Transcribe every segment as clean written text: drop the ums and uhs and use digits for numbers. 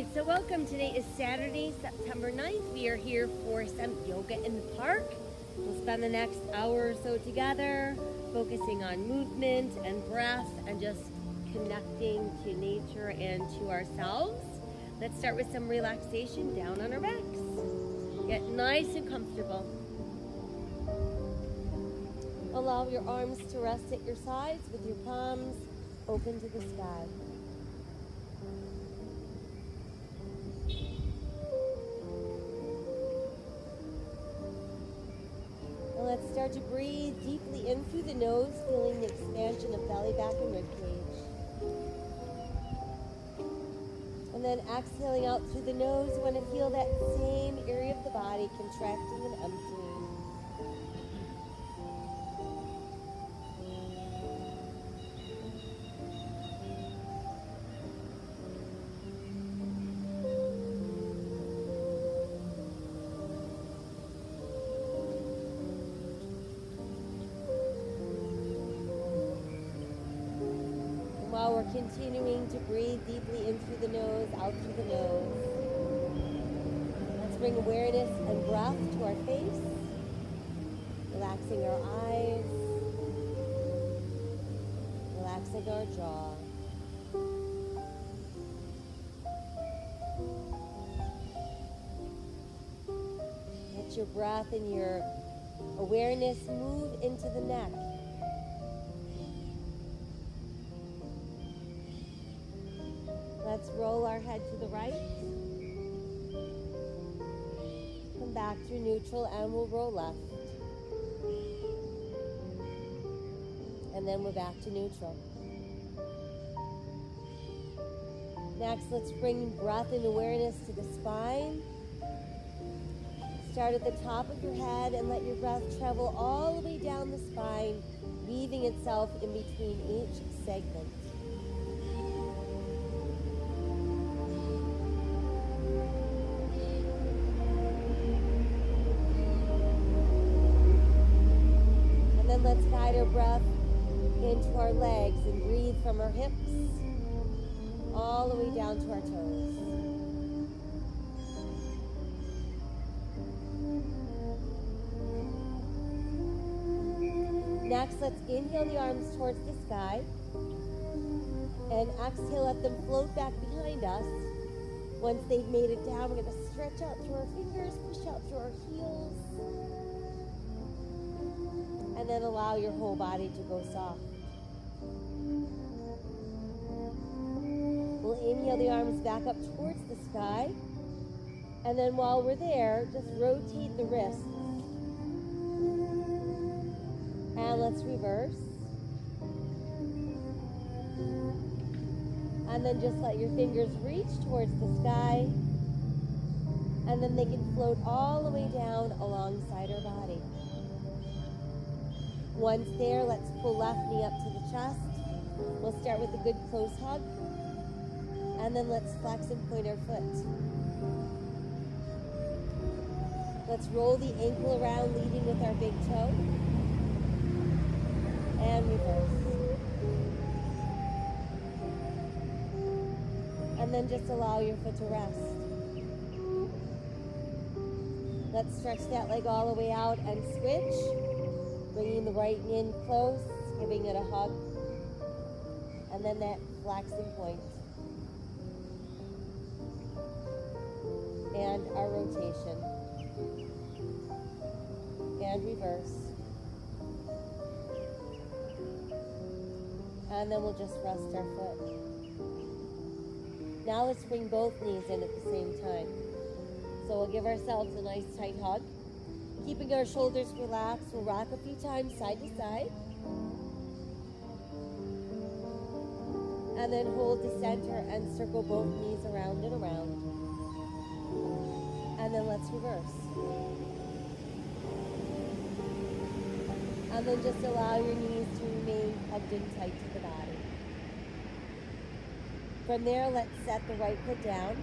right, so welcome. Today is Saturday, September 9th. We are here for some yoga in the park. We'll spend the next hour or so together, focusing on movement and breath and just connecting to nature and to ourselves. Let's start with some relaxation down on our backs. Get nice and comfortable. Allow your arms to rest at your sides with your palms open to the sky. And let's start to breathe deeply in through the nose, feeling the expansion of belly, back, and rib cage. And then exhaling out through the nose, you want to feel that same area of the body contracting and emptying. While we're continuing to breathe deeply in through the nose, out through the nose, let's bring awareness and breath to our face, relaxing our eyes, relaxing our jaw. Let your breath and your awareness move into the neck. Let's roll our head to the right. Come back through neutral and we'll roll left. And then we're back to neutral. Next, let's bring breath and awareness to the spine. Start at the top of your head and let your breath travel all the way down the spine, weaving itself in between each segment. Let's guide our breath into our legs and breathe from our hips all the way down to our toes. Next, let's inhale the arms towards the sky and exhale, let them float back behind us. Once they've made it down, we're going to stretch out through our fingers, push out through our heels. And then allow your whole body to go soft. We'll inhale the arms back up towards the sky. And then while we're there, just rotate the wrists. And let's reverse. And then just let your fingers reach towards the sky. And then they can float all the way down alongside our body. Once there, let's pull left knee up to the chest. We'll start with a good close hug. And then let's flex and point our foot. Let's roll the ankle around, leading with our big toe. And reverse. And then just allow your foot to rest. Let's stretch that leg all the way out and switch. Bringing the right knee in close, giving it a hug, and then that flex and point. And our rotation. And reverse. And then we'll just rest our foot. Now let's bring both knees in at the same time. So we'll give ourselves a nice tight hug. Keeping our shoulders relaxed, we'll rock a few times side to side. And then hold the center and circle both knees around and around. And then let's reverse. And then just allow your knees to remain hugged in tight to the body. From there, let's set the right foot down,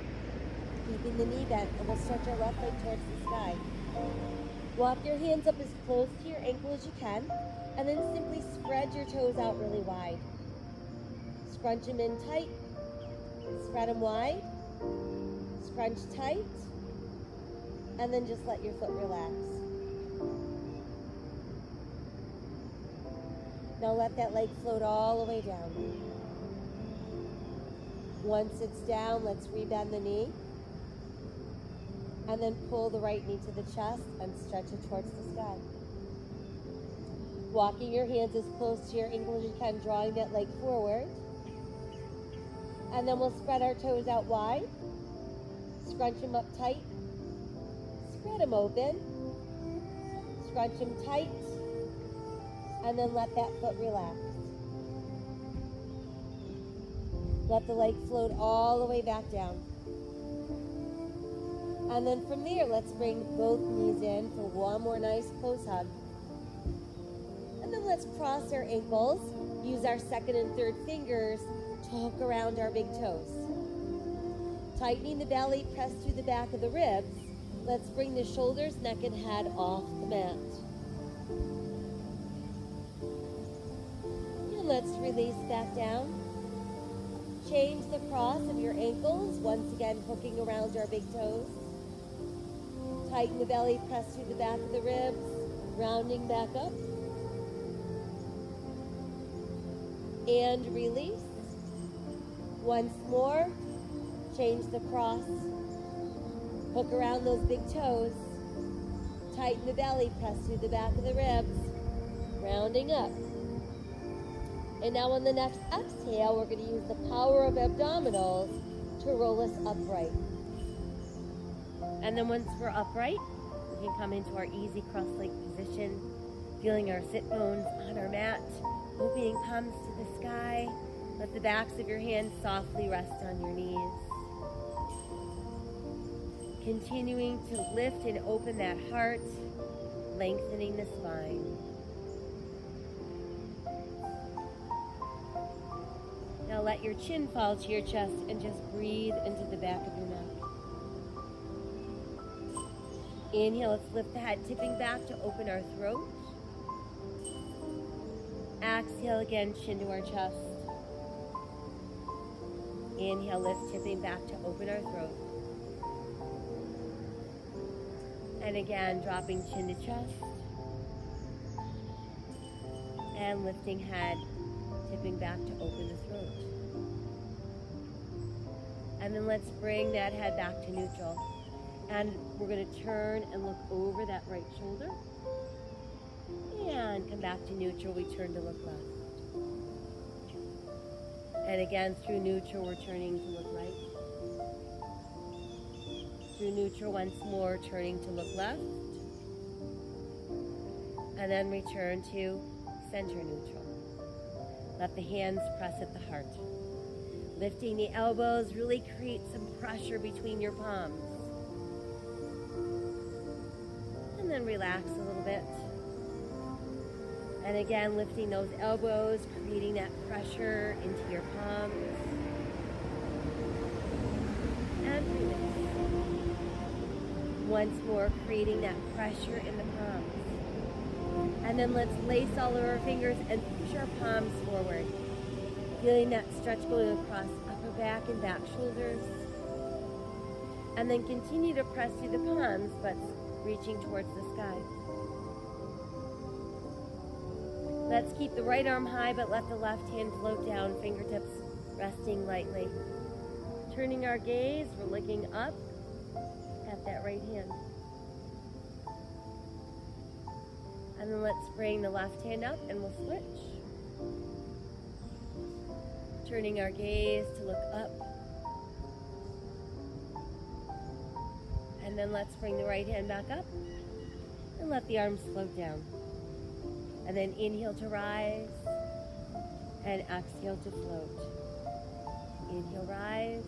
keeping the knee bent, and we'll stretch our left leg towards the sky. Walk your hands up as close to your ankle as you can, and then simply spread your toes out really wide. Scrunch them in tight, spread them wide, Scrunch tight, and then just let your foot relax. Now let that leg float all the way down. Once it's down, let's rebend the knee. And then pull the right knee to the chest and stretch it towards the sky. Walking your hands as close to your ankle as you can, drawing that leg forward. And then we'll spread our toes out wide. Scrunch them up tight. Spread them open. Scrunch them tight. And then let that foot relax. Let the leg float all the way back down. And then from there, let's bring both knees in for one more nice close hug. And then let's cross our ankles. Use our second and third fingers to hook around our big toes. Tightening the belly, press through the back of the ribs. Let's bring the shoulders, neck, and head off the mat. And let's release back down. Change the cross of your ankles, once again hooking around our big toes. Tighten the belly, press through the back of the ribs, rounding back up. And release. Once more, change the cross. Hook around those big toes. Tighten the belly, press through the back of the ribs, rounding up. And now on the next exhale, we're going to use the power of abdominals to roll us upright. And then once we're upright, we can come into our easy cross-leg position, feeling our sit bones on our mat, opening palms to the sky. Let the backs of your hands softly rest on your knees. Continuing to lift and open that heart, lengthening the spine. Now let your chin fall to your chest and just breathe into the back of your neck. Inhale, let's lift the head, tipping back to open our throat. Exhale again, chin to our chest. Inhale, lift, tipping back to open our throat. And again, dropping chin to chest. And lifting head, tipping back to open the throat. And then let's bring that head back to neutral. And we're going to turn and look over that right shoulder. And come back to neutral, we turn to look left. And again, through neutral, we're turning to look right. Through neutral once more, turning to look left. And then return to center neutral. Let the hands press at the heart. Lifting the elbows, really create some pressure between your palms. And then relax a little bit. And again, lifting those elbows, creating that pressure into your palms. And release. Once more, creating that pressure in the palms. And then let's lace all of our fingers and push our palms forward. Feeling that stretch going across upper back and back shoulders. And then continue to press through the palms, but reaching towards the sky. Let's keep the right arm high, but let the left hand float down, fingertips resting lightly. Turning our gaze, we're looking up at that right hand. And then let's bring the left hand up and we'll switch. Turning our gaze to look up. And then let's bring the right hand back up and let the arms float down. And then inhale to rise and exhale to float. Inhale, rise.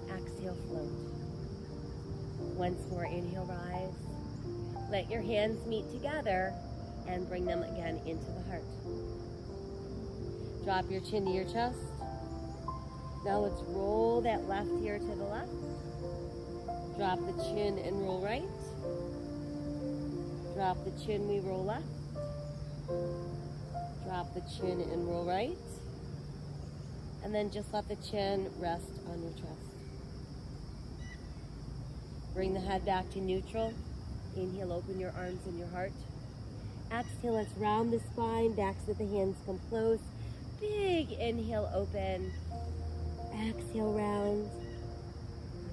Exhale, float. Once more, inhale, rise. Let your hands meet together and bring them again into the heart. Drop your chin to your chest. Now let's roll that left ear to the left. Drop the chin and roll right. Drop the chin, we roll left. Drop the chin and roll right. And then just let the chin rest on your chest. Bring the head back to neutral. Inhale, open your arms and your heart. Exhale, let's round the spine, back so that the hands come close. Big inhale, open. Exhale, round.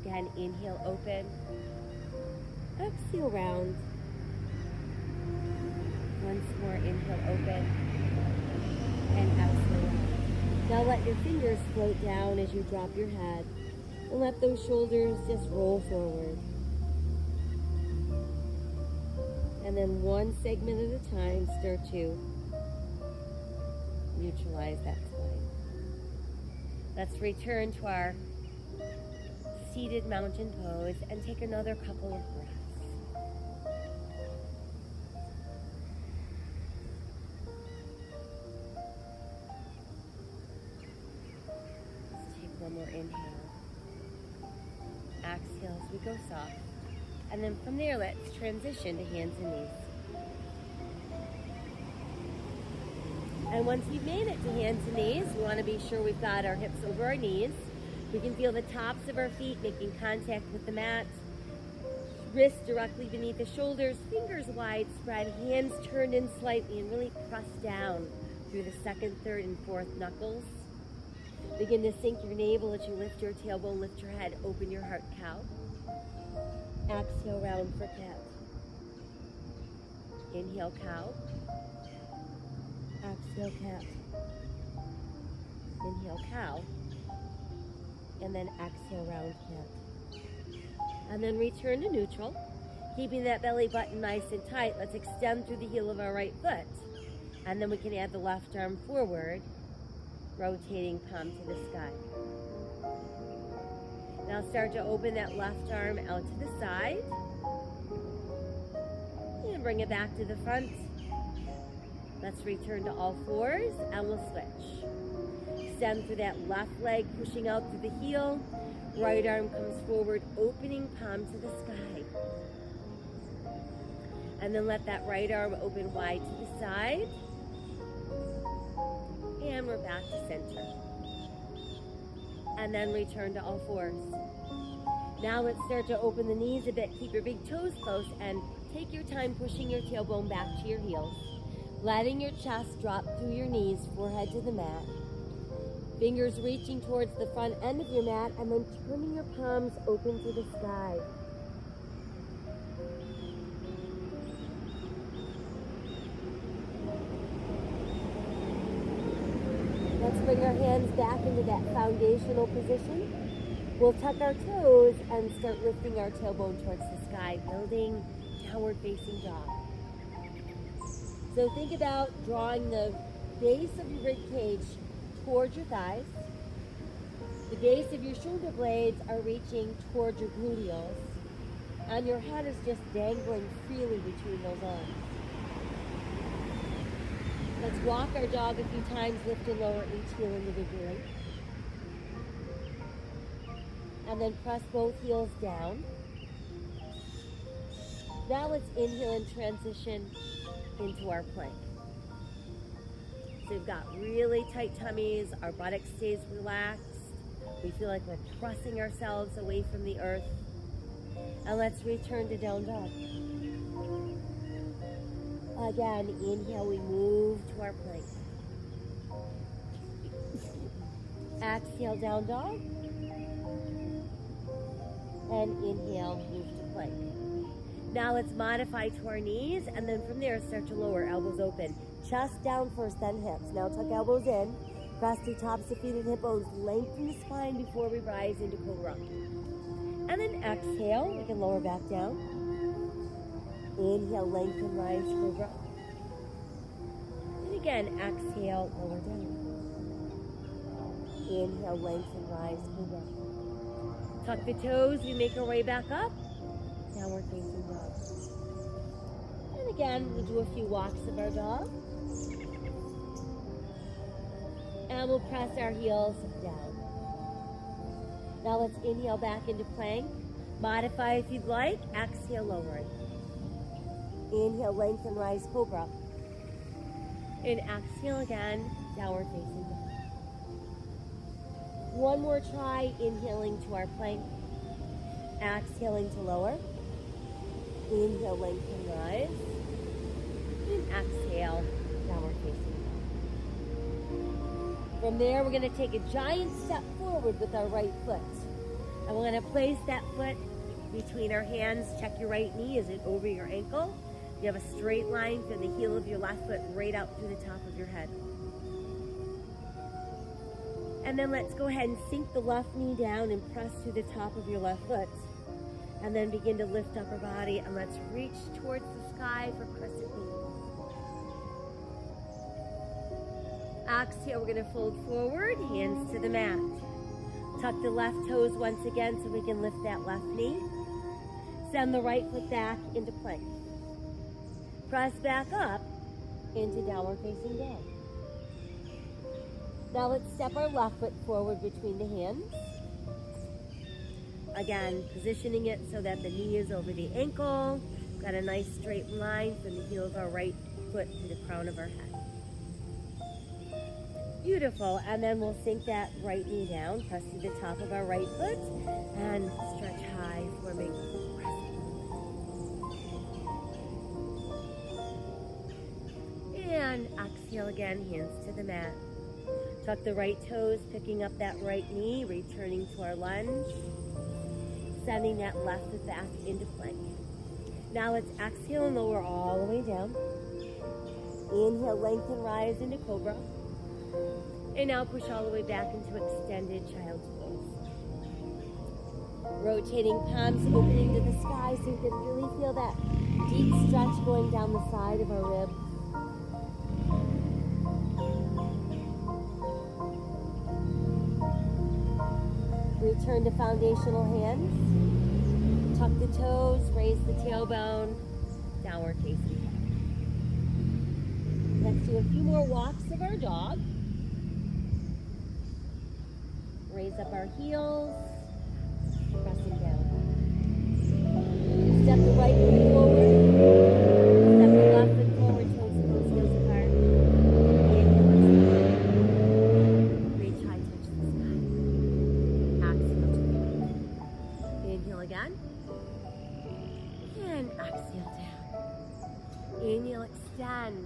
Again, inhale, open. Exhale, round. Once more, inhale, open. And exhale, round. Now let your fingers float down as you drop your head. And let those shoulders just roll forward. And then one segment at a time, start to neutralize that spine. Let's return to our seated mountain pose and take another couple of breaths. Let's take one more inhale. Exhale as we go soft. And then from there, let's transition to hands and knees. And once you've made it to hands and knees, we want to be sure we've got our hips over our knees. We can feel the tops of our feet making contact with the mat. Wrists directly beneath the shoulders, fingers wide spread, hands turned in slightly and really press down through the second, third, and fourth knuckles. Begin to sink your navel as you lift your tailbone, lift your head, open your heart, cow. Exhale, round for cat. Inhale, cow. Exhale, cat. Inhale, cow. And then exhale, round cat. And then return to neutral. Keeping that belly button nice and tight, let's extend through the heel of our right foot. And then we can add the left arm forward, rotating palm to the sky. Now start to open that left arm out to the side. And bring it back to the front. Let's return to all fours and we'll switch. Extend through that left leg, pushing out through the heel. Right arm comes forward, opening palm to the sky. And then let that right arm open wide to the side. And we're back to center. And then return to all fours. Now let's start to open the knees a bit. Keep your big toes close and take your time pushing your tailbone back to your heels. Letting your chest drop through your knees, forehead to the mat. Fingers reaching towards the front end of your mat and then turning your palms open to the sky. Let's bring our hands back into that foundational position. We'll tuck our toes and start lifting our tailbone towards the sky, building downward facing dog. So think about drawing the base of your rib cage towards your thighs. The base of your shoulder blades are reaching towards your gluteals. And your head is just dangling freely between those arms. Let's walk our dog a few times, lift and lower each heel individually. And then press both heels down. Now let's inhale and transition into our plank. So we've got really tight tummies, our buttock stays relaxed. We feel like we're pressing ourselves away from the earth. And let's return to down dog. Again, inhale, we move to our plank. Exhale, down dog. And inhale, move to plank. Now let's modify to our knees, and then from there start to lower, elbows open. Chest down first, then hips. Now tuck elbows in. Press through tops of feet and hip bones. Lengthen the spine before we rise into cobra. And then exhale, we can lower back down. Inhale, lengthen, rise, cobra. And again, exhale, lower down. Inhale, lengthen, rise, cobra. Tuck the toes, we make our way back up. Downward facing dog. And again, we'll do a few walks of our dog. And we'll press our heels down. Now let's inhale back into plank. Modify if you'd like. Exhale, lowering. Inhale, lengthen, rise, cobra. And exhale again, downward facing dog. One more try, inhaling to our plank. Exhaling to lower. Inhale, lengthen, rise. And exhale, downward facing dog. From there, we're going to take a giant step forward with our right foot. And we're going to place that foot between our hands. Check your right knee. Is it over your ankle? You have a straight line from the heel of your left foot right out through the top of your head. And then let's go ahead and sink the left knee down and press through the top of your left foot. And then begin to lift up our body, and let's reach towards the sky for crescent moon. Exhale, we're going to fold forward, hands to the mat. Tuck the left toes once again so we can lift that left knee. Send the right foot back into plank. Press back up into downward facing dog. Now let's step our left foot forward between the hands. Again, positioning it so that the knee is over the ankle. Got a nice straight line from the heel of our right foot to the crown of our head. Beautiful. And then we'll sink that right knee down, press to the top of our right foot, and stretch high, forming crescent moon. And exhale again, hands to the mat. Tuck the right toes, picking up that right knee, returning to our lunge. Sending that left foot back into plank. Now let's exhale and lower all the way down. Inhale, lengthen, rise into cobra. And now push all the way back into extended child's pose. Rotating palms, opening to the sky so you can really feel that deep stretch going down the side of our ribs. Return to foundational hands. Tuck the toes, raise the tailbone, downward facing dog. Let's do a few more walks of our dog. Raise up our heels, pressing down. Step the right foot forward, step the left foot forward, toes close, heels apart. Inhale, reach high, touch the sky. Exhale to the right. Inhale again. And exhale down. Inhale, extend.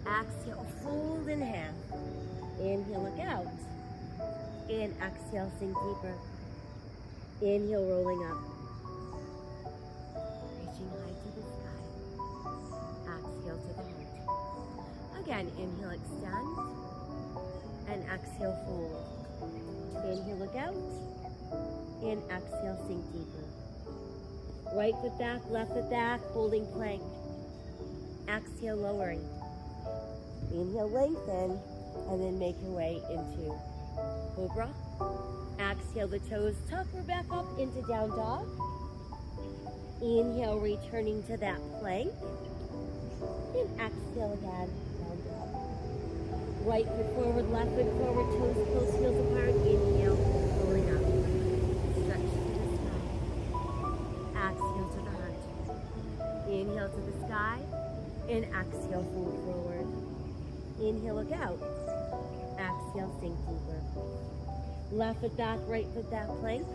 Exhale, fold in half. Inhale, look out. And exhale, sink deeper. Inhale, rolling up. Reaching high to the sky. Exhale to the heart. Again, inhale, extend. And exhale, fold. Inhale, look out. And exhale, sink deeper. Right foot back, left foot back, holding plank. Exhale, lowering. Inhale, lengthen, and then make your way into cobra. Exhale, the toes tuck, we're back up into down dog. Inhale, returning to that plank. And exhale again, down dog. Right foot forward, left foot forward, toes close, heels apart. Inhale, rolling up. Stretch to the sky. Exhale to the heart. Inhale to the sky. And exhale, fold forward. Inhale, look out. Exhale, sink deeper. Left foot back, right foot back, plank.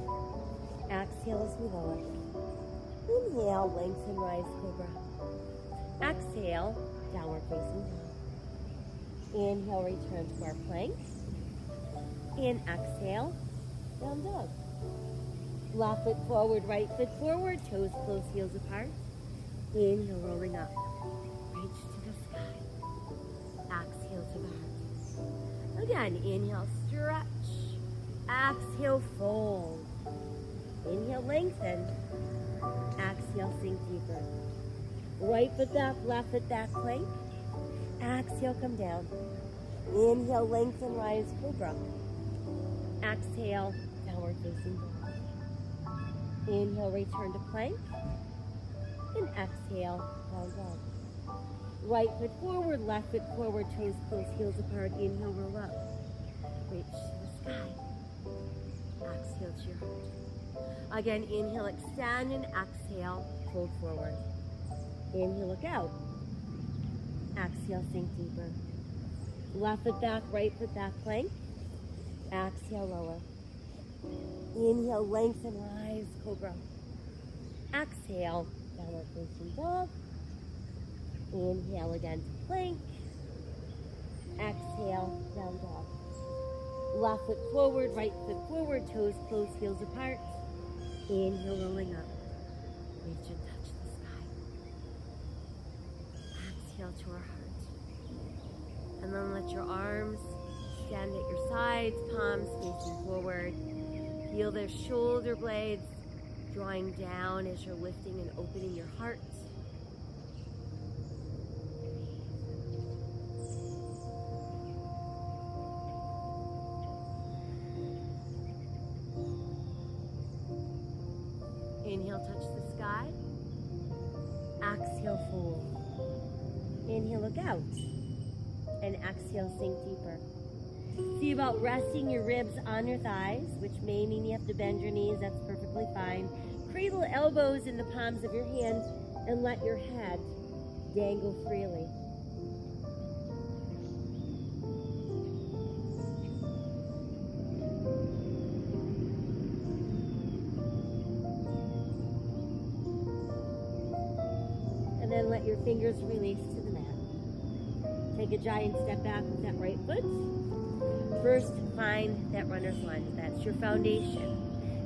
Exhale as we lower. Inhale, lengthen, rise, cobra. Exhale, downward facing dog. Inhale, return to our plank. And exhale, down dog. Left foot forward, right foot forward, toes close, heels apart. Inhale, rolling up. Reach to the sky. Exhale to the heart. Again, inhale, stretch. Exhale, fold. Inhale, lengthen. Exhale, sink deeper. Right foot back, left foot back, plank. Exhale, come down. Inhale, lengthen, rise, cobra. Exhale, downward facing dog. Inhale, return to plank. And exhale, down dog. Right foot forward, left foot forward, toes close, heels apart. Inhale, roll up. Reach to the sky. Exhale to your heart. Again, inhale, extend, and exhale, fold forward. Inhale, look out. Exhale, sink deeper. Left foot back, right foot back, plank. Exhale, lower. Inhale, lengthen, rise, cobra. Exhale, downward facing dog. Inhale again to plank. Exhale, down dog. Left foot forward, right foot forward, toes close, heels apart. Inhale, rolling up. Reach and touch the sky. Exhale to our heart. And then let your arms stand at your sides, palms facing forward. Feel their shoulder blades drawing down as you're lifting and opening your heart. Inhale, touch the sky. Exhale, fold. Inhale, look out. And exhale, sink deeper. See about resting your ribs on your thighs, which may mean you have to bend your knees. That's perfectly fine. Cradle elbows in the palms of your hands and let your head dangle freely. And then let your fingers release to the mat. Take a giant step back with that right foot. First, find that runner's lunge. That's your foundation.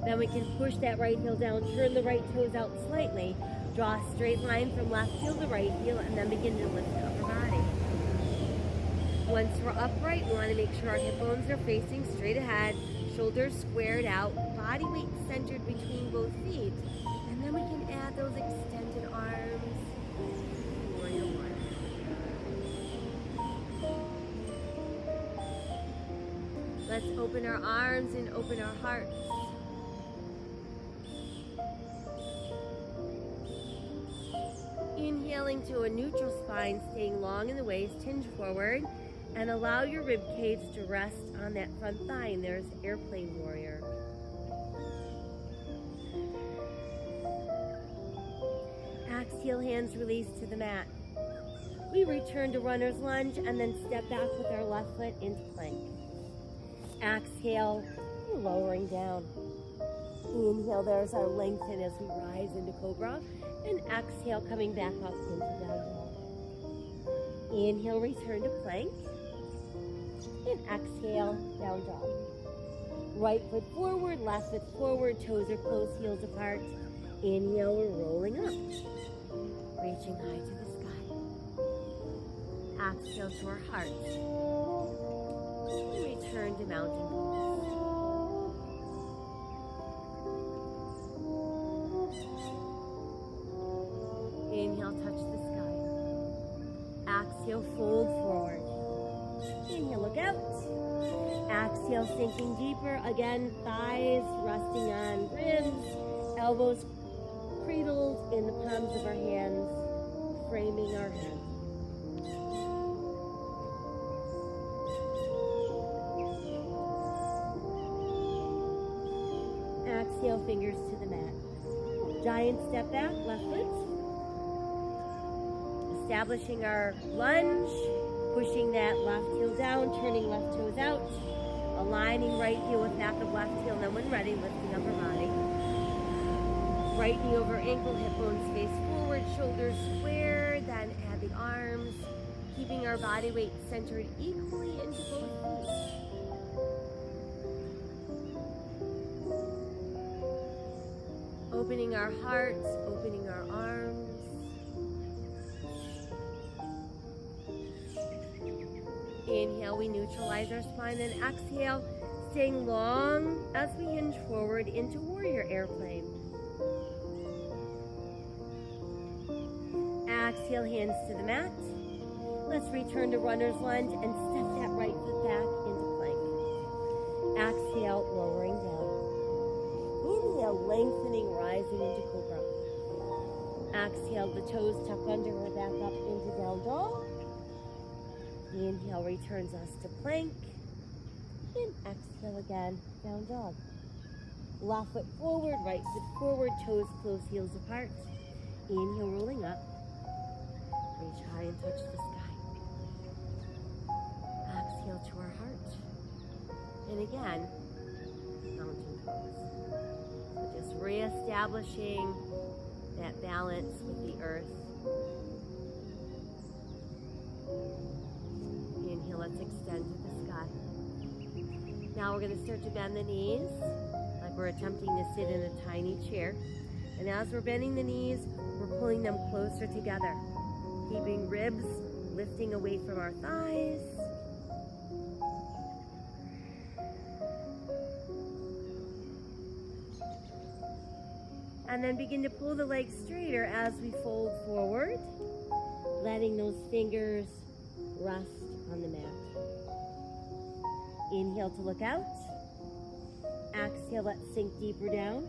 Then we can push that right heel down, turn the right toes out slightly, draw a straight line from left heel to right heel, and then begin to lift the upper body. Once we're upright, we want to make sure our hip bones are facing straight ahead, shoulders squared out, body weight centered between both feet. And then we can add those extended arms. Warrior one. Let's open our arms and open our hearts. Inhaling to a neutral spine, staying long in the waist, hinge forward, and allow your rib cage to rest on that front thigh. And there's airplane warrior. Exhale, hands release to the mat. We return to runner's lunge and then step back with our left foot into plank. Exhale, lowering down. Inhale, there's our lengthen as we rise into cobra. And exhale, coming back up into down dog. Inhale, return to plank. And exhale, down dog. Right foot forward, left foot forward, toes are close, heels apart. Inhale, we're rolling up. Reaching high to the sky. Exhale to our heart. And return to mountain pose. Inhale, touch the sky. Exhale, fold forward. Inhale, look out. Exhale, sinking deeper. Again, thighs resting on ribs, elbows cradled in the palms of our hands, framing our head. Exhale, fingers to the mat. Giant step back, left foot. Establishing our lunge, pushing that left heel down, turning left toes out, aligning right heel with back of left heel, and then when ready, lifting upper body. Right knee over ankle, hip bones face forward, shoulders square, then add the arms, keeping our body weight centered equally into both feet. Opening our hearts, opening our arms. Inhale, we neutralize our spine, and exhale, staying long as we hinge forward into warrior airplane. Exhale, hands to the mat. Let's return to runner's lunge and step that right foot back into plank. Exhale, lowering down. Inhale, lengthening, rising into cobra. Exhale, the toes tuck under or back up into down dog. Inhale returns us to plank. And exhale again, down dog. Left foot forward, right foot forward, toes close, heels apart. Inhale, rolling up. Reach high and touch the sky. Exhale to our heart. And again, mountain So just reestablishing that balance with the earth. Inhale, let's extend to the sky. Now we're going to start to bend the knees like we're attempting to sit in a tiny chair. And as we're bending the knees, we're pulling them closer together, keeping ribs lifting away from our thighs. And then begin to pull the legs straighter as we fold forward, letting those fingers rest on the mat. Inhale to look out. Exhale, let's sink deeper down.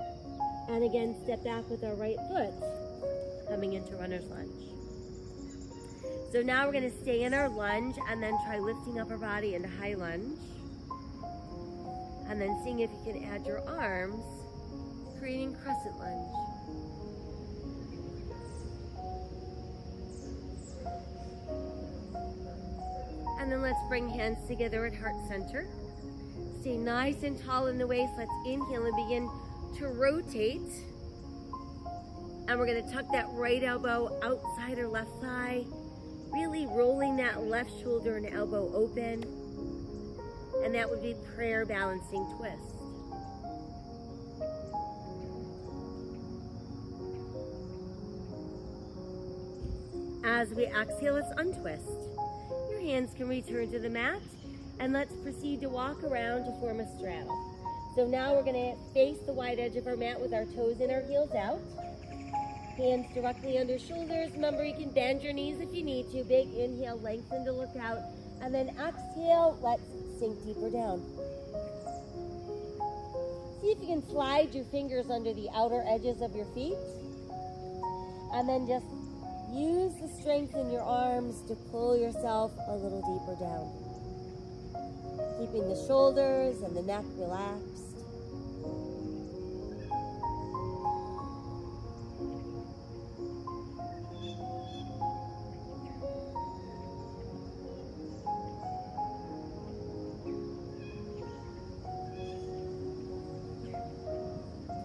And again, step back with our right foot, coming into runner's lunge. So now we're going to stay in our lunge and then try lifting up our body into high lunge. And then seeing if you can add your arms, creating crescent lunge. And then let's bring hands together at heart center. Stay nice and tall in the waist. Let's inhale and begin to rotate. And we're going to tuck that right elbow outside our left thigh, really rolling that left shoulder and elbow open. And that would be prayer balancing twist. As we exhale, let's untwist. Your hands can return to the mat, and let's proceed to walk around to form a straddle. So now we're going to face the wide edge of our mat with our toes and our heels out. Hands directly under shoulders. Remember, you can bend your knees if you need to. Big inhale, lengthen to look out. And then exhale, let's sink deeper down. See if you can slide your fingers under the outer edges of your feet. And then just use the strength in your arms to pull yourself a little deeper down. Keeping the shoulders and the neck relaxed.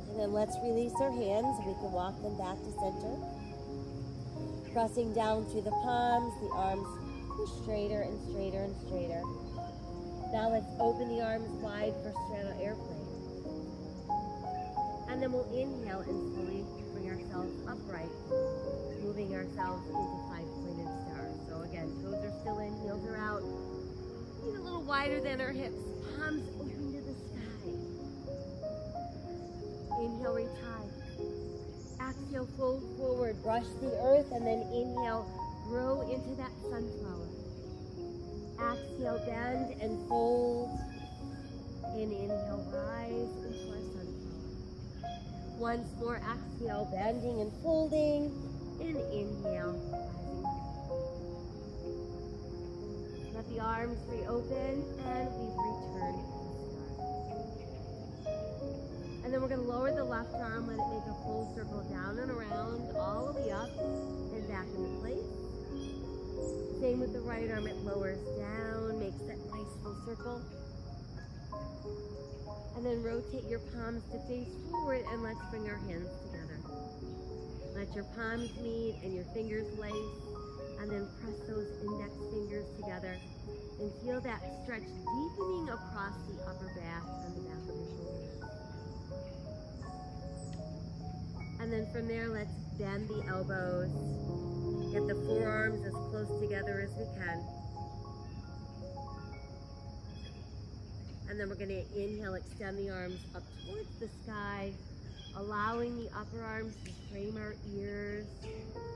And then let's release our hands. We can walk them back to center. Pressing down through the palms, the arms push straighter and straighter and straighter. Now let's open the arms wide for straddle airplane. And then we'll inhale and slowly bring ourselves upright, moving ourselves into five-pointed star. So again, toes are still in, heels are out. Feet a little wider than our hips, palms open to the sky. Inhale, retie. Exhale, fold forward, brush the earth, and then inhale, grow into that sunflower. Exhale, bend and fold. And inhale, rise into our sunflower. Once more, exhale, bending and folding. And inhale, rising. Let the arms reopen, and we've returned. And then we're going to lower the left arm, let it make a full circle down and around, all the way up and back into place. Same with the right arm, it lowers down, makes that nice full circle. And then rotate your palms to face forward, and let's bring our hands together. Let your palms meet and your fingers lace, and then press those index fingers together and feel that stretch deepening across the upper back and the back of your shoulders. And then from there, let's bend the elbows. Get the forearms as close together as we can. And then we're going to inhale, extend the arms up towards the sky, allowing the upper arms to frame our ears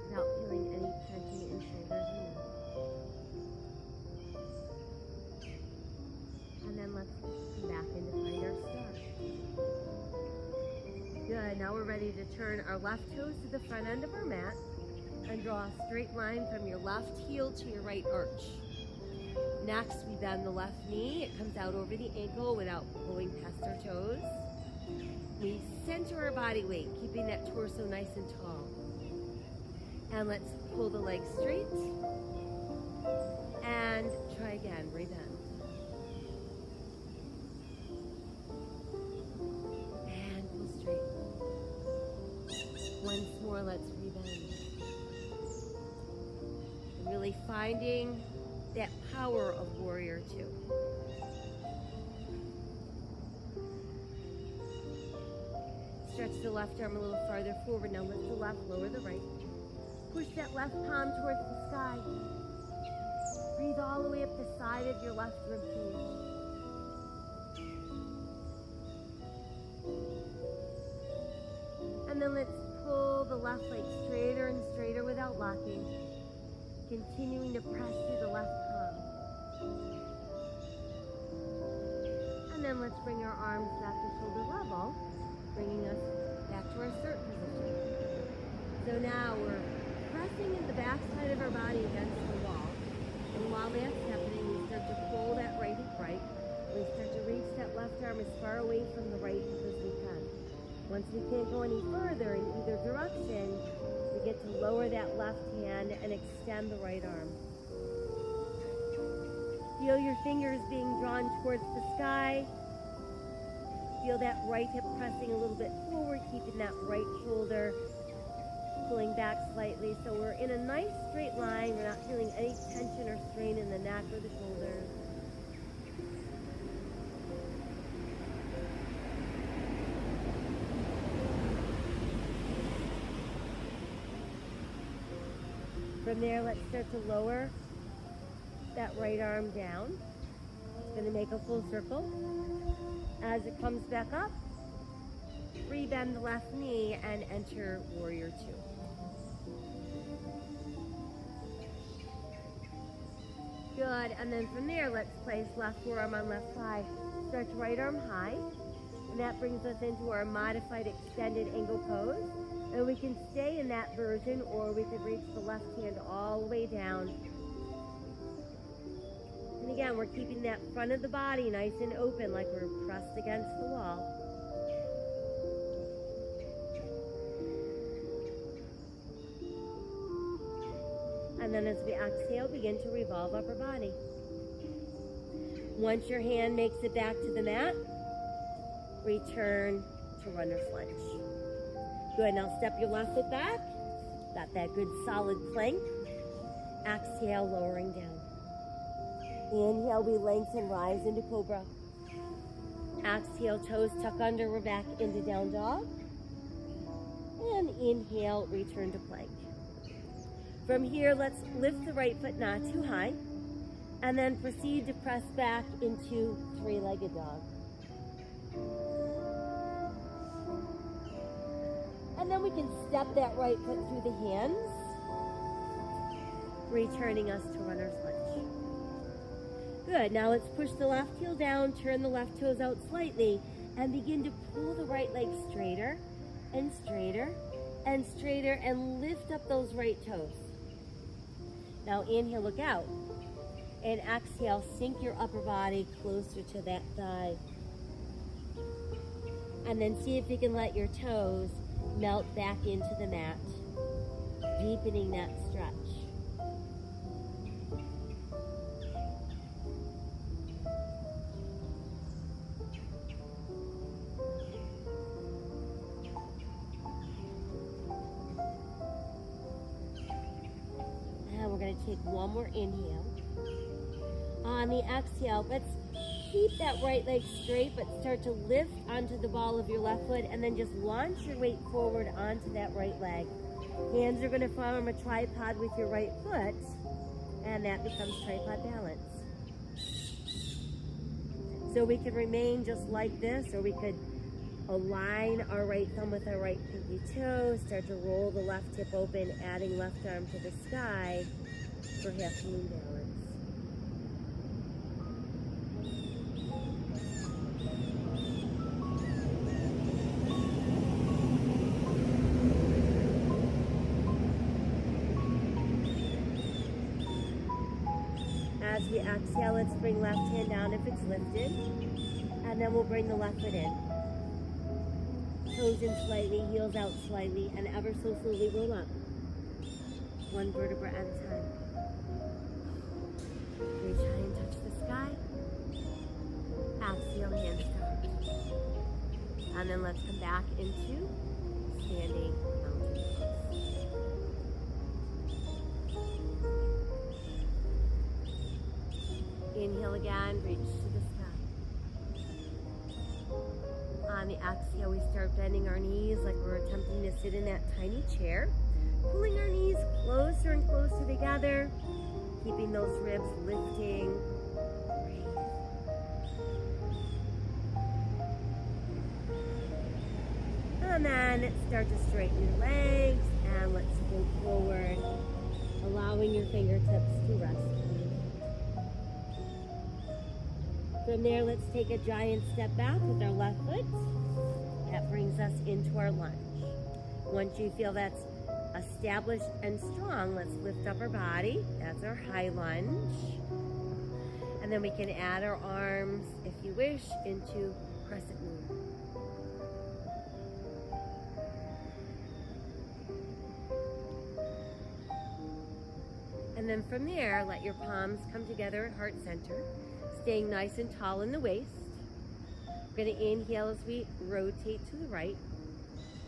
without feeling any tension in shoulders and neck. And then let's come back into find our star. Good, now we're ready to turn our left toes to the front end of our mat and draw a straight line from your left heel to your right arch. Next, we bend the left knee. It comes out over the ankle without pulling past our toes. We center our body weight, keeping that torso nice and tall. And let's pull the legs straight. And try again, rebend. really finding that power of warrior two. Stretch the left arm a little farther forward. Now lift the left, lower the right. Push that left palm towards the sky. Breathe all the way up the side of your left rib cage. And then let's pull the left leg straighter and straighter without locking. Continuing to press through the left palm. And then let's bring our arms back to shoulder level, bringing us back to our start position. So now we're pressing in the back side of our body against the wall. And while that's happening, we start to pull that right hip right. We start to reach that left arm as far away from the right hip as we can. Once we can't go any further in either direction, we get to lower that left hand and extend the right arm. Feel your fingers being drawn towards the sky. Feel that right hip pressing a little bit forward, keeping that right shoulder pulling back slightly. So we're in a nice straight line. We're not feeling any tension or strain in the neck or the shoulders. From there, let's start to lower that right arm down. Going to make a full circle. As it comes back up, re-bend the left knee and enter warrior two. Good, and then from there, let's place left forearm on left thigh. Stretch right arm high, and that brings us into our modified extended angle pose. And we can stay in that version, or we could reach the left hand all the way down. And again, we're keeping that front of the body nice and open, like we're pressed against the wall. And then as we exhale, begin to revolve upper body. Once your hand makes it back to the mat, return to runner's lunge. Good, now step your left foot back. Got that good solid plank. Exhale, lowering down. Inhale, we lengthen, rise into cobra. Exhale, toes tuck under, we're back into down dog. And inhale, return to plank. From here, let's lift the right foot not too high, and then proceed to press back into three-legged dog. And then we can step that right foot through the hands, returning us to runner's lunge. Good, now let's push the left heel down, turn the left toes out slightly, and begin to pull the right leg straighter and straighter and straighter, and lift up those right toes. Now inhale, look out. And exhale, sink your upper body closer to that thigh. And then see if you can let your toes melt back into the mat, deepening that stretch. And we're going to take one more inhale. On the exhale, let's keep that right leg straight, but start to lift onto the ball of your left foot, and then just launch your weight forward onto that right leg. Hands are going to form a tripod with your right foot, and that becomes tripod balance. So we could remain just like this, or we could align our right thumb with our right pinky toe, start to roll the left hip open, adding left arm to the sky for half moon balance. As we exhale, let's bring left hand down if it's lifted, and then we'll bring the left foot in. Toes in slightly, heels out slightly, and ever so slowly roll up. One vertebra at a time. Reach high and touch the sky. Exhale, hands down. And then let's come back into standing mountain pose. and reach to the sky. On the exhale, we start bending our knees like we're attempting to sit in that tiny chair. Pulling our knees closer and closer together, keeping those ribs lifting. Breathe. And then start to straighten your legs and let's fold forward, allowing your fingertips to rest. From there, let's take a giant step back with our left foot. That brings us into our lunge. Once you feel that's established and strong, let's lift up our body. That's our high lunge. And then we can add our arms, if you wish, into crescent moon. And then from there, let your palms come together at heart center, staying nice and tall in the waist. We're going to inhale as we rotate to the right.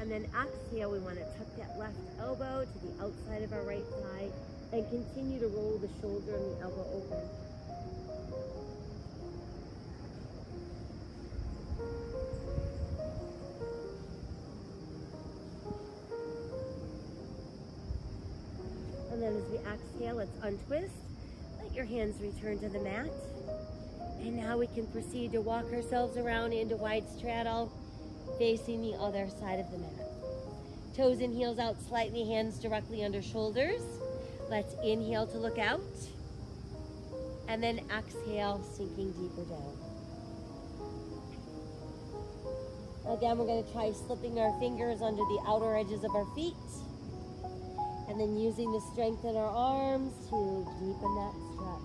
And then exhale, we want to tuck that left elbow to the outside of our right thigh and continue to roll the shoulder and the elbow open. And then as we exhale, let's untwist. Let your hands return to the mat. And now we can proceed to walk ourselves around into wide straddle, facing the other side of the mat. Toes and heels out slightly, hands directly under shoulders. Let's inhale to look out. And then exhale, sinking deeper down. Again, we're going to try slipping our fingers under the outer edges of our feet. And then using the strength in our arms to deepen that stretch.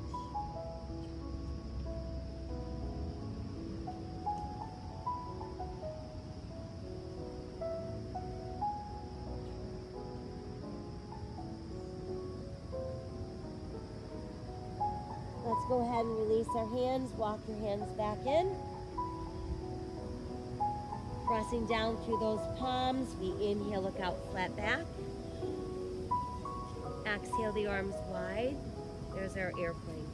Let's go ahead and release our hands. Walk your hands back in. Pressing down through those palms. We inhale, look out, flat back. Exhale the arms wide. There's our airplane.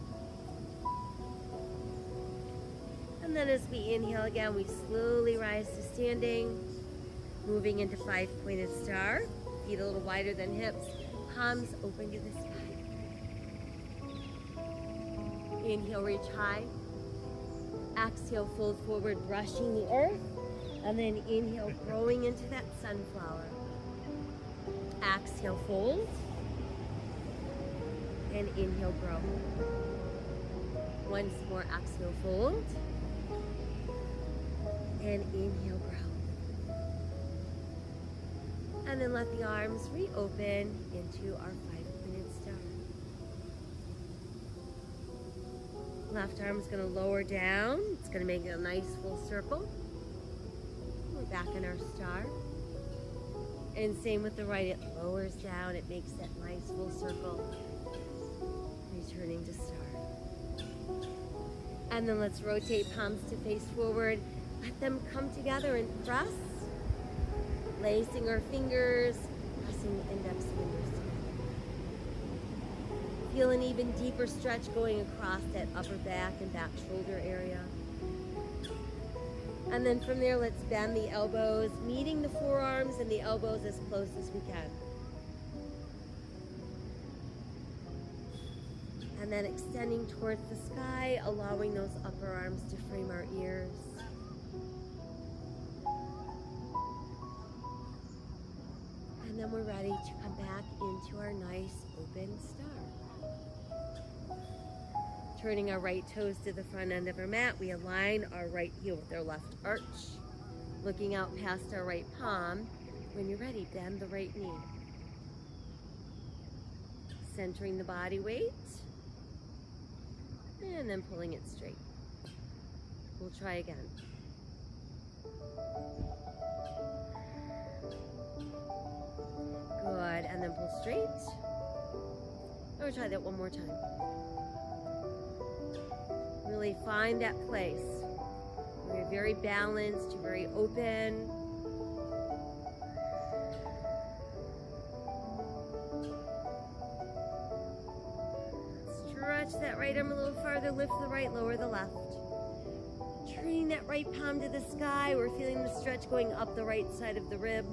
And then as we inhale again, we slowly rise to standing. Moving into 5-pointed star. Feet a little wider than hips. Palms open to the sky. Inhale, reach high. Exhale, fold forward, brushing the earth. And then inhale, growing into that sunflower. Exhale, fold. And inhale, grow. Once more, exhale, fold. And inhale, grow. And then let the arms reopen into our 5-pointed star. Left arm is going to lower down. It's going to make a nice full circle. We're back in our star. And same with the right. It lowers down. It makes that nice full circle. Returning to star. And then let's rotate palms to face forward. Let them come together and press. Lacing our fingers. Pressing the index fingers together. Feel an even deeper stretch going across that upper back and back shoulder area. And then from there, let's bend the elbows, meeting the forearms and the elbows as close as we can. And then extending towards the sky, allowing those upper arms to frame our ears. And then we're ready to come back into our nice open star. Turning our right toes to the front end of our mat, we align our right heel with our left arch. Looking out past our right palm. When you're ready, bend the right knee. Centering the body weight. And then pulling it straight. We'll try again. Good, and then pull straight. We'll try that one more time. Really find that place where you're very balanced, you're very open. Stretch that right right arm a little farther, lift the right, lower the left. Turning that right palm to the sky, we're feeling the stretch going up the right side of the ribs.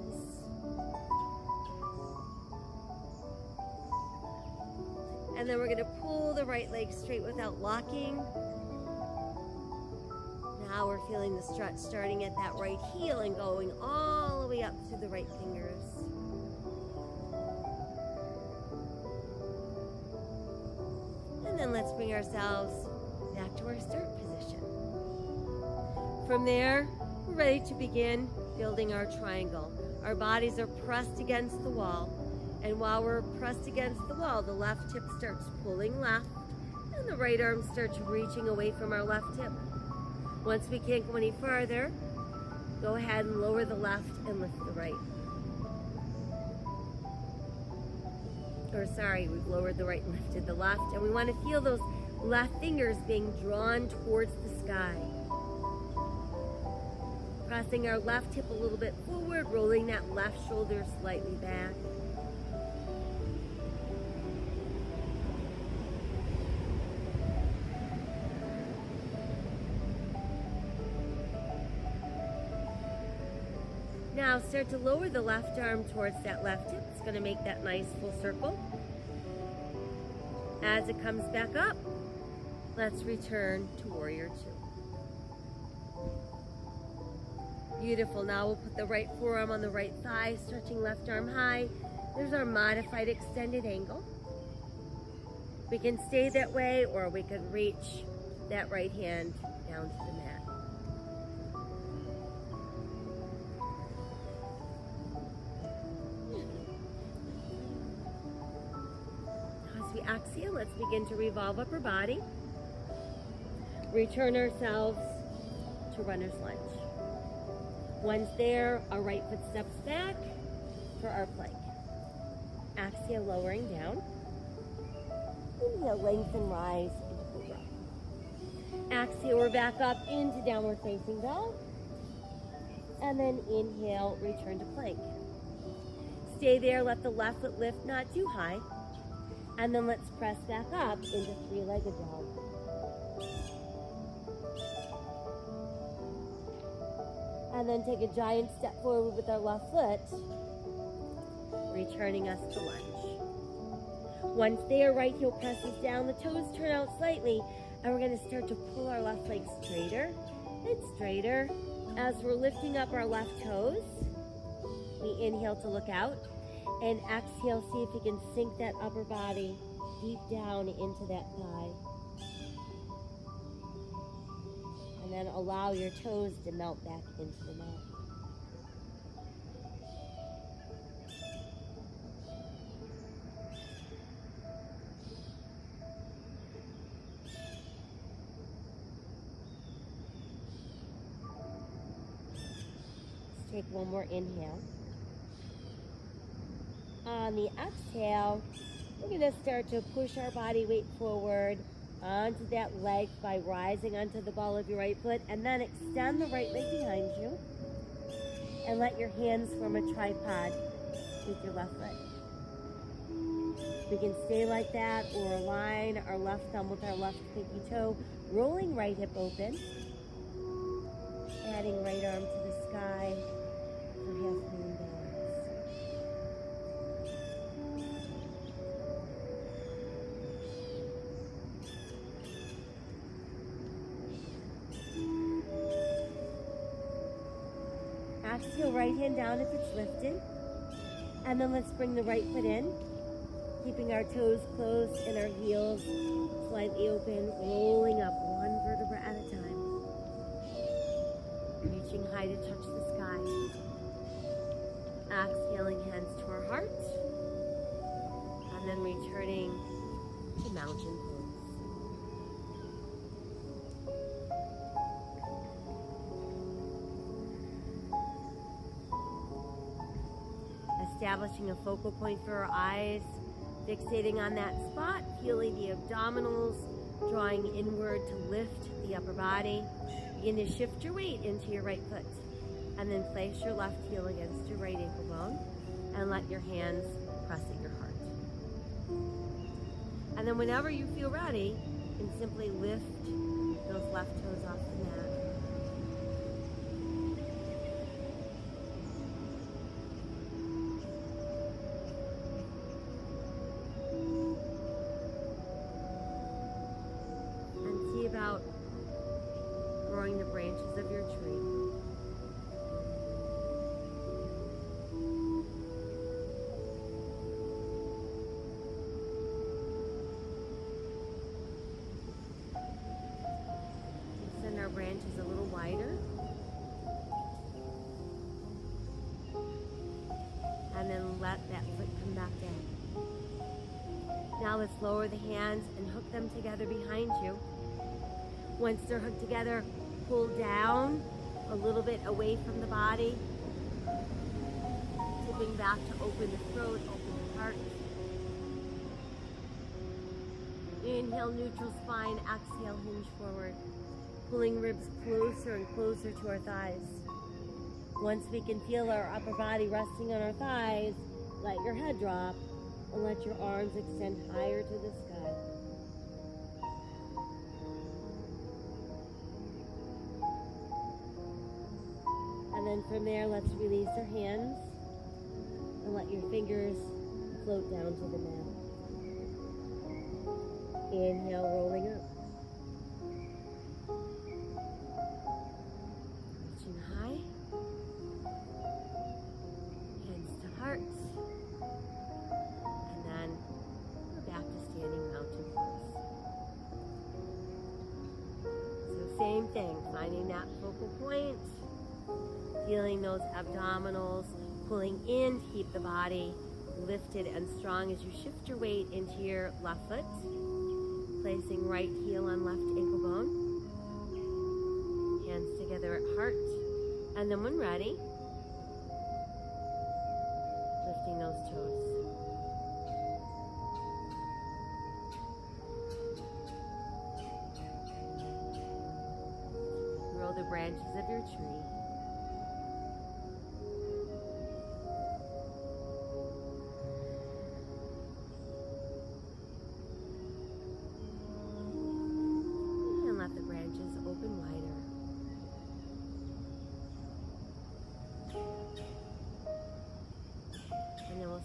And then we're gonna pull the right leg straight without locking. Now we're feeling the stretch starting at that right heel and going all the way up through the right fingers. And then let's bring ourselves back to our start position. From there, we're ready to begin building our triangle. Our bodies are pressed against the wall. And while we're pressed against the wall, the left hip starts pulling left and the right arm starts reaching away from our left hip. Once we can't go any farther, go ahead and lower the left and lift the right. Or sorry, we've lowered the right and lifted the left. And we want to feel those left fingers being drawn towards the sky. Pressing our left hip a little bit forward, rolling that left shoulder slightly back. Now start to lower the left arm towards that left hip. It's going to make that nice full circle. As it comes back up, let's return to Warrior Two. Beautiful. Now we'll put the right forearm on the right thigh, stretching left arm high. There's our modified extended angle. We can stay that way, or we could reach that right hand down to the mat. Exhale, let's begin to revolve upper body. Return ourselves to runner's lunge. Once there, our right foot steps back for our plank. Exhale, lowering down. Inhale, lengthen, rise into cobra. Exhale, we're back up into downward facing dog. And then inhale, return to plank. Stay there, let the left foot lift not too high. And then let's press back up into three-legged dog. And then take a giant step forward with our left foot, returning us to lunge. Once there, right heel presses down, the toes turn out slightly, and we're gonna start to pull our left leg straighter and straighter. As we're lifting up our left toes, we inhale to look out. And exhale, see if you can sink that upper body deep down into that thigh. And then allow your toes to melt back into the mat. Let's take one more inhale. On the exhale, we're going to start to push our body weight forward onto that leg by rising onto the ball of your right foot, and then extend the right leg behind you and let your hands form a tripod with your left foot. We can stay like that or align our left thumb with our left pinky toe, rolling right hip open, adding right arm to the sky for half moon balance. Exhale, right hand down if it's lifted. And then let's bring the right foot in, keeping our toes closed and our heels slightly open, rolling up one vertebra at a time. Reaching high to touch the sky. Exhaling, hands to our heart. And then returning to mountain pose. Establishing a focal point for our eyes, fixating on that spot, feeling the abdominals, drawing inward to lift the upper body. Begin to shift your weight into your right foot, and then place your left heel against your right ankle bone, and let your hands press at your heart. And then whenever you feel ready, And simply lift those left toes off the mat. And see about growing the branches of your tree. Send our branches a little wider. And then let that foot come back in. Now let's lower the hands and hook them together behind you. Once they're hooked together, pull down a little bit away from the body. Tipping back to open the throat, open the heart. Inhale, neutral spine, exhale, hinge forward. Pulling ribs closer and closer to our thighs. Once we can feel our upper body resting on our thighs, let your head drop and let your arms extend higher to the sky. And then from there, let's release our hands and let your fingers float down to the mat. Inhale, rolling up. Reaching high. Hands to hearts. And then we're back to standing mountain pose. So same thing, finding that focal point. Feeling those abdominals pulling in to keep the body lifted and strong as you shift your weight into your left foot. Placing right heel on left ankle bone. Hands together at heart. And then when ready, lifting those toes. Grow the branches of your tree.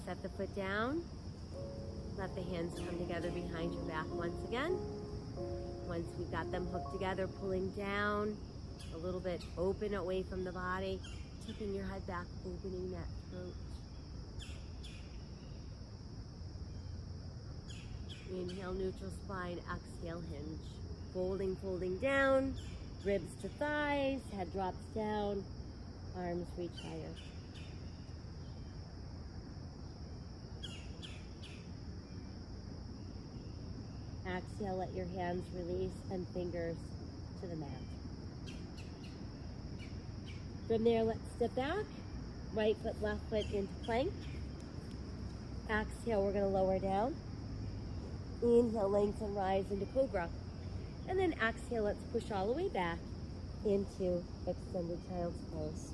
Set the foot down. Let the hands come together behind your back once again. Once we've got them hooked together, pulling down a little bit, open away from the body, tipping your head back, opening that throat. Inhale, neutral spine, exhale, hinge. Folding, folding down, ribs to thighs, head drops down, arms reach higher. Exhale, let your hands release and fingers to the mat. From there, let's step back. Right foot, left foot into plank. Exhale, we're going to lower down. Inhale, lengthen, rise into cobra. And then exhale, let's push all the way back into extended child's pose.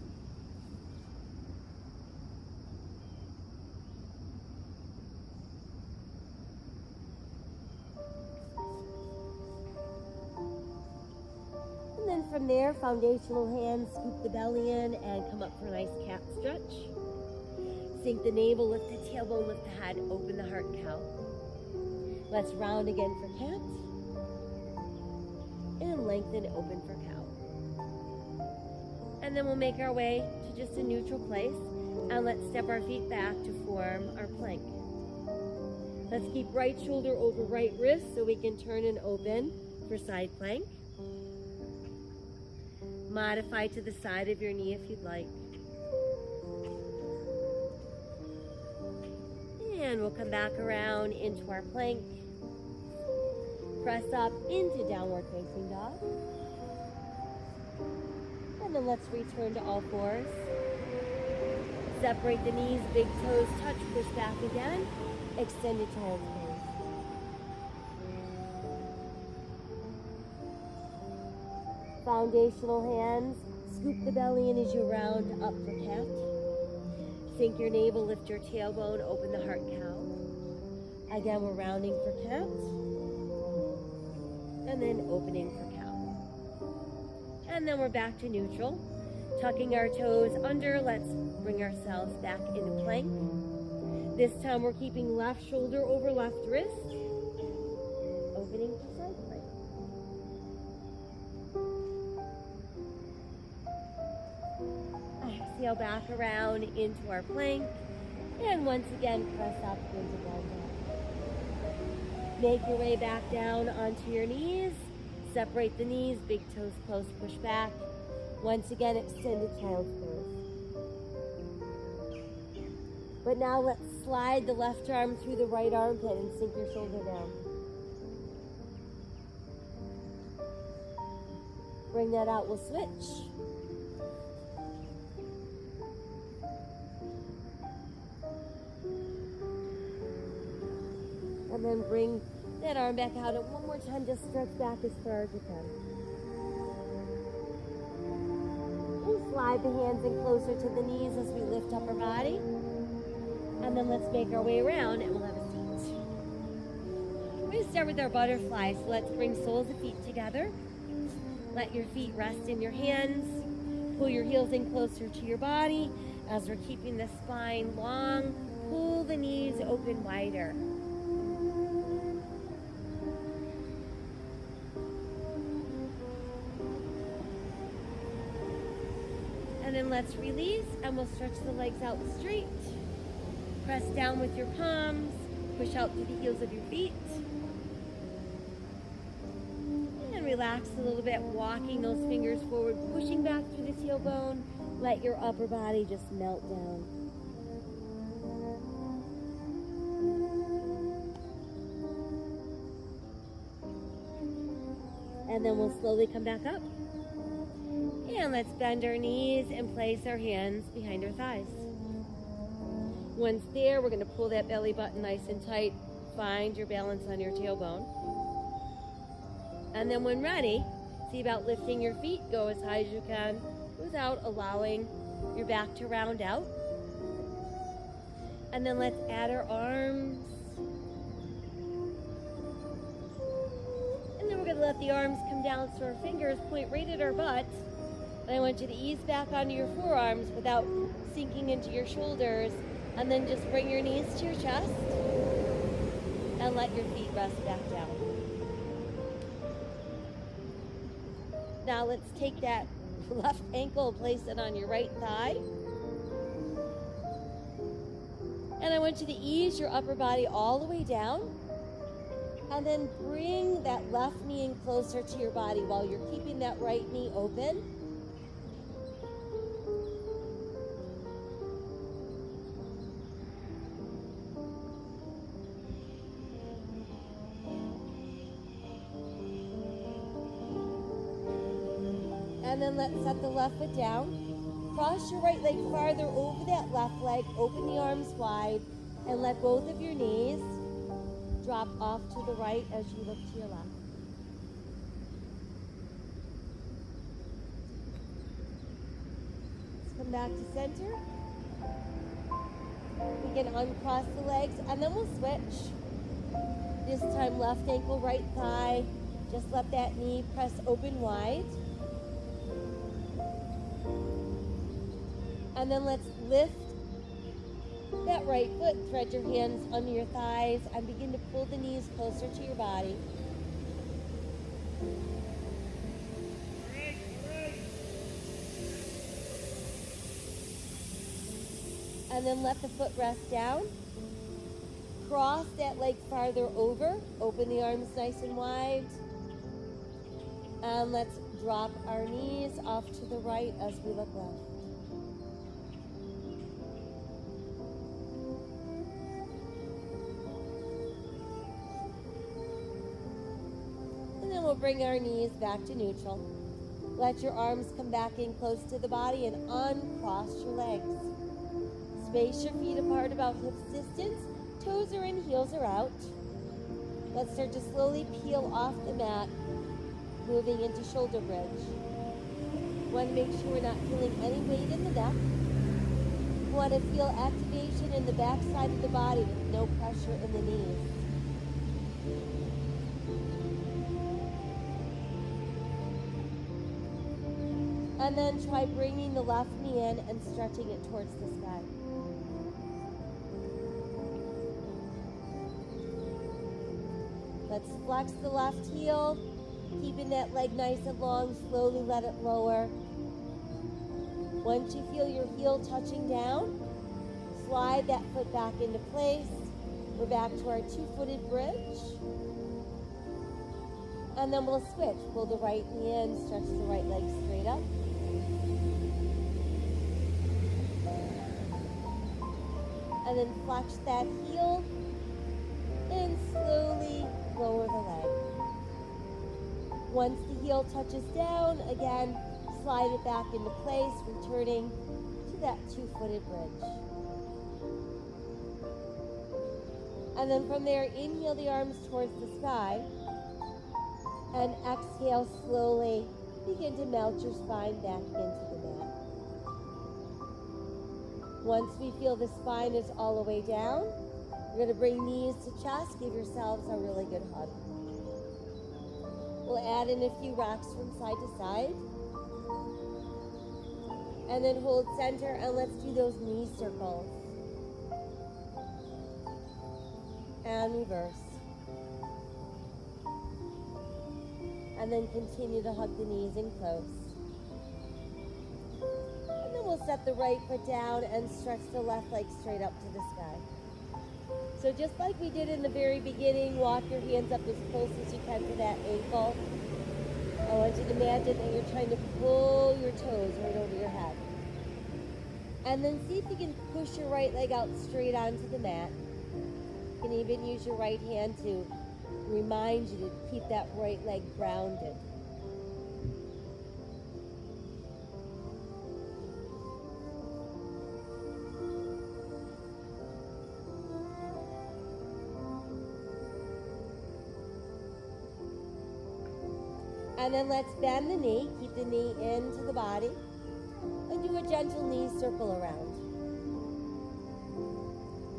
And then from there, foundational hands, scoop the belly in and come up for a nice cat stretch. Sink the navel, lift the tailbone, lift the head, open the heart, cow. Let's round again for cat. And lengthen, open for cow. And then we'll make our way to just a neutral place. And let's step our feet back to form our plank. Let's keep right shoulder over right wrist so we can turn and open for side plank. Modify to the side of your knee if you'd like. And we'll come back around into our plank. Press up into downward facing dog. And then let's return to all fours. Separate the knees, big toes touch, push back again. Extended child's pose. Foundational hands, scoop the belly in as you round up for cat. Sink your navel, lift your tailbone, open the heart, cow. Again, we're rounding for cat. and then opening for cow. And then we're back to neutral. Tucking our toes under, let's bring ourselves back into plank. This time we're keeping left shoulder over left wrist. Opening to side plank. Exhale back around into our plank. And once again, press up into down dog. Make your way back down onto your knees. Separate the knees, big toes close, push back. Once again, extended child's pose. But now let's slide the left arm through the right armpit and sink your shoulder down. Bring that out, we'll switch. And then bring that arm back out, and one more time, just stretch back as far as you can. And slide the hands in closer to the knees as we lift up our body. And then let's make our way around and we'll have a seat. We're going to start with our butterfly. So let's bring soles of feet together. Let your feet rest in your hands. Pull your heels in closer to your body. As we're keeping the spine long, pull the knees open wider. And then let's release, and we'll stretch the legs out straight. Press down with your palms. Push out through the heels of your feet. And relax a little bit, walking those fingers forward, pushing back through the tailbone. Let your upper body just melt down. And then we'll slowly come back up. And let's bend our knees and place our hands behind our thighs. Once there, we're going to pull that belly button nice and tight. Find your balance on your tailbone. And then when ready, see about lifting your feet. Go as high as you can without allowing your back to round out. And then let's add our arms. And then we're going to let the arms come down so our fingers point right at our butt. And I want you to ease back onto your forearms without sinking into your shoulders. And then just bring your knees to your chest and let your feet rest back down. Now let's take that left ankle, place it on your right thigh. And I want you to ease your upper body all the way down. And then bring that left knee in closer to your body while you're keeping that right knee open. And then let's set the left foot down. Cross your right leg farther over that left leg. Open the arms wide and let both of your knees drop off to the right as you look to your left. Let's come back to center. We can uncross the legs and then we'll switch. This time left ankle, right thigh. Just let that knee press open wide. And then let's lift that right foot, thread your hands under your thighs, and begin to pull the knees closer to your body. And then let the foot rest down. Cross that leg farther over. Open the arms nice and wide. And let's drop our knees off to the right as we look left. We'll bring our knees back to neutral. Let your arms come back in close to the body and uncross your legs. Space your feet apart about hips distance. Toes are in, heels are out. Let's start to slowly peel off the mat, moving into shoulder bridge. Want to make sure we're not feeling any weight in the neck. Want to feel activation in the back side of the body with no pressure in the knees. And then try bringing the left knee in and stretching it towards the sky. Let's flex the left heel, keeping that leg nice and long. Slowly let it lower. Once you feel your heel touching down, slide that foot back into place. We're back to our two-footed bridge. And then we'll switch. Pull the right knee in, stretch the right leg straight up. And then flex that heel and slowly lower the leg. Once the heel touches down, again, slide it back into place, returning to that two-footed bridge. And then from there, inhale the arms towards the sky. And exhale, slowly begin to melt your spine back into the mat. Once we feel the spine is all the way down, we're going to bring knees to chest. Give yourselves a really good hug. We'll add in a few rocks from side to side. And then hold center, and let's do those knee circles. And reverse. And then continue to hug the knees in close. And then we'll set the right foot down and stretch the left leg straight up to the sky. So just like we did in the very beginning, walk your hands up as close as you can to that ankle. I want you to imagine that you're trying to pull your toes right over your head. And then see if you can push your right leg out straight onto the mat. You can even use your right hand to remind you to keep that right leg grounded. And then let's bend the knee, keep the knee into the body, and do a gentle knee circle around.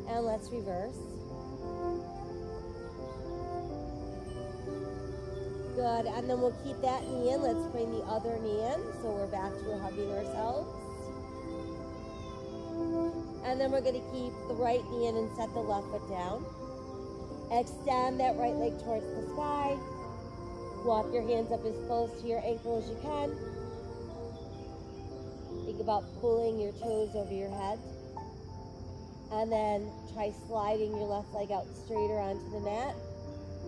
And let's reverse. Good, and then we'll keep that knee in. Let's bring the other knee in, so we're back to hugging ourselves. And then we're going to keep the right knee in and set the left foot down. Extend that right leg towards the sky. Walk your hands up as close to your ankle as you can. Think about pulling your toes over your head. And then try sliding your left leg out straighter onto the mat.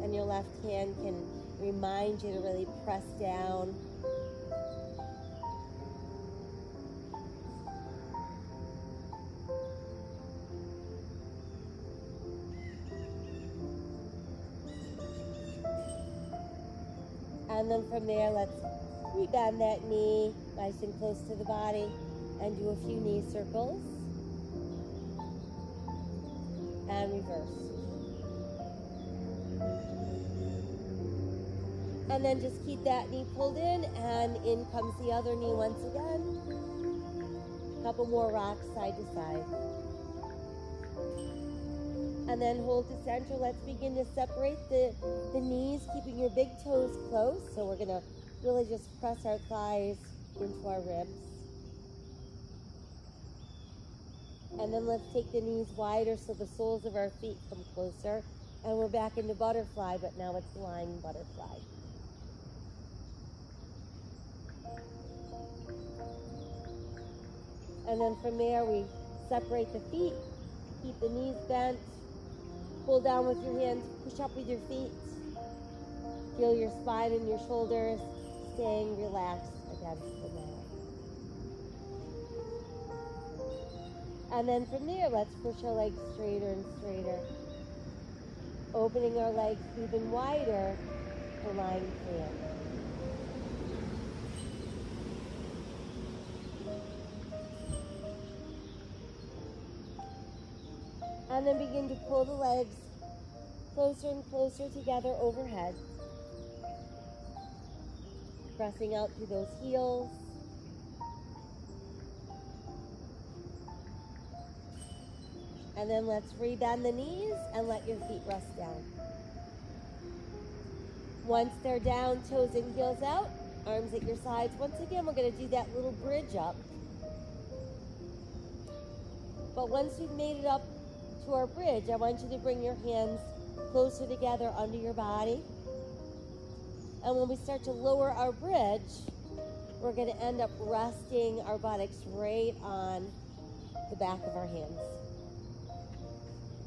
And your left hand can remind you to really press down. And then from there, let's rebend that knee nice and close to the body and do a few knee circles. And reverse. And then just keep that knee pulled in, and in comes the other knee once again. A couple more rocks side to side. And then hold to center. Let's begin to separate the knees, keeping your big toes close. So we're going to really just press our thighs into our ribs. And then let's take the knees wider so the soles of our feet come closer. And we're back into butterfly, but now it's lying butterfly. And then from there, we separate the feet, keep the knees bent, pull down with your hands, push up with your feet. Feel your spine and your shoulders staying relaxed against the mat. And then from there, let's push our legs straighter and straighter. Opening our legs even wider for lying flat. And then begin to pull the legs closer and closer together overhead. Pressing out through those heels. And then let's rebend the knees and let your feet rest down. Once they're down, toes and heels out, Arms at your sides. Once again, we're going to do that little bridge up. But once we've made it up to our bridge, I want you to bring your hands closer together under your body. And when we start to lower our bridge, we're going to end up resting our buttocks right on the back of our hands.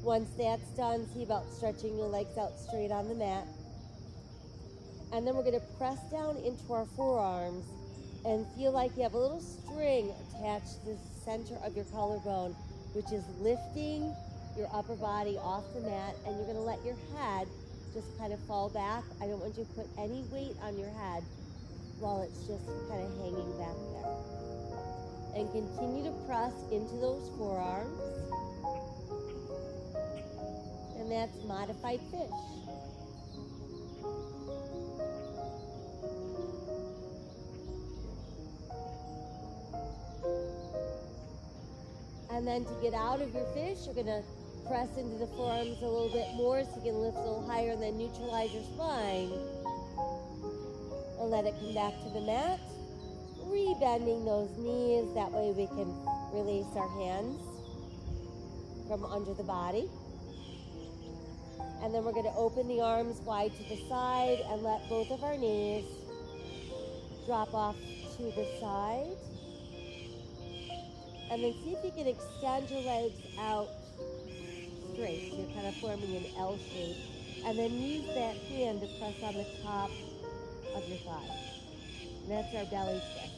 Once that's done, see about stretching your legs out straight on the mat. And then we're going to press down into our forearms and feel like you have a little string attached to the center of your collarbone, which is lifting your upper body off the mat, and you're going to let your head just kind of fall back. I don't want you to put any weight on your head while it's just kind of hanging back there. And continue to press into those forearms. And that's modified fish. And then to get out of your fish, you're going to press into the forearms a little bit more so you can lift a little higher and then neutralize your spine. And let it come back to the mat. Rebending those knees, that way we can release our hands from under the body. And then we're going to open the arms wide to the side and let both of our knees drop off to the side. And then see if you can extend your legs out straight. So you're kind of forming an L shape. And then use that hand to press on the top of your thigh. And that's our belly twist.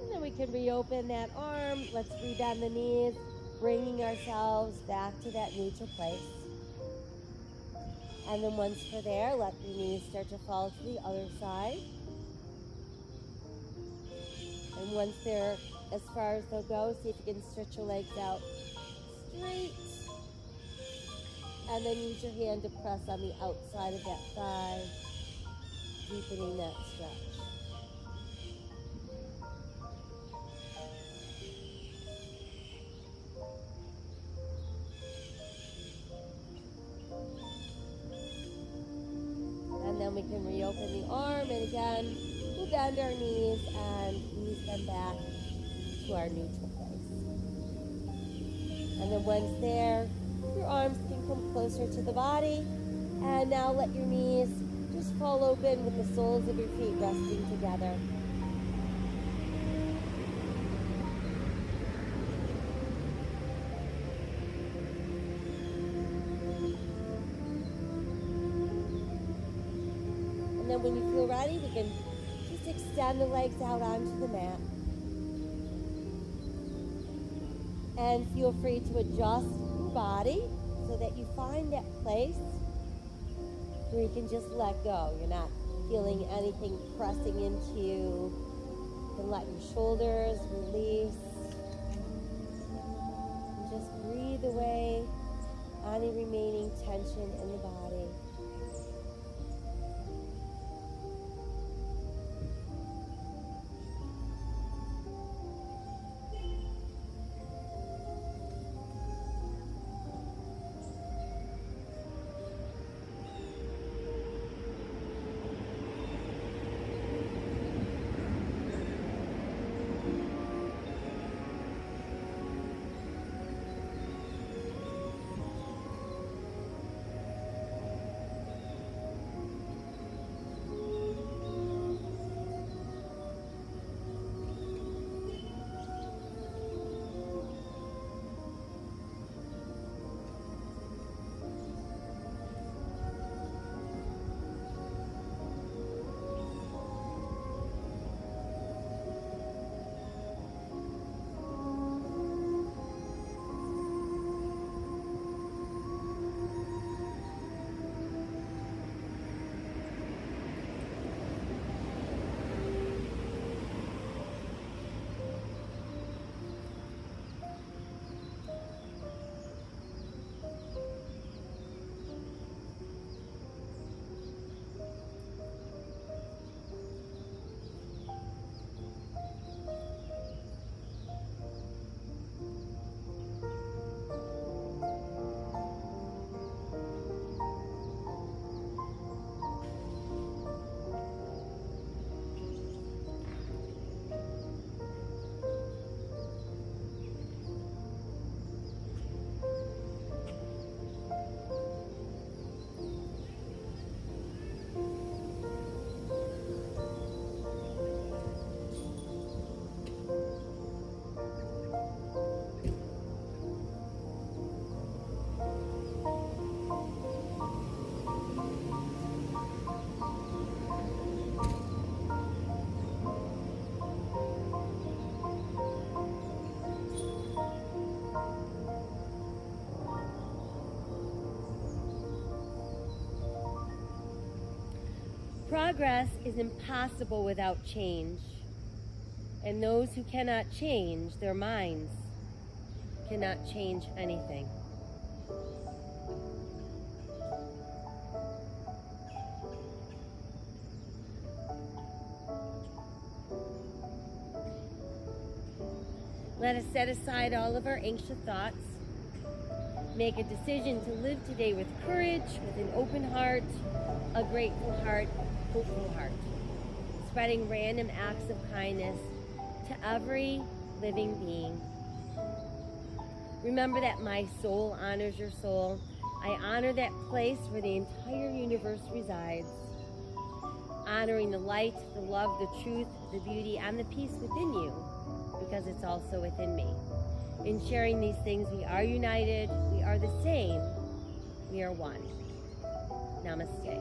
And then we can reopen that arm. Let's rebend the knees, bringing ourselves back to that neutral place. And then once we're there, let the knees start to fall to the other side. And once they're as far as they'll go, see if you can stretch your legs out straight. And then use your hand to press on the outside of that thigh, deepening that stretch. And then we can reopen the arm, and again, we'll bend our knees and ease them back to our neutral place. And then once there, your arms can come closer to the body. And now let your knees just fall open with the soles of your feet resting together. And then when you feel ready, we can just extend the legs out onto the mat. And feel free to adjust your body so that you find that place where you can just let go. You're not feeling anything pressing into you. You can let your shoulders release. And just breathe away any remaining tension in the body. Progress is impossible without change. And those who cannot change their minds cannot change anything. Let us set aside all of our anxious thoughts. Make a decision to live today with courage, with an open heart, a grateful heart, hopeful heart. Spreading random acts of kindness to every living being. Remember that my soul honors your soul. I honor that place where the entire universe resides. Honoring the light, the love, the truth, the beauty, and the peace within you, because it's also within me. In sharing these things, we are united, we are the same, we are one. Namaste.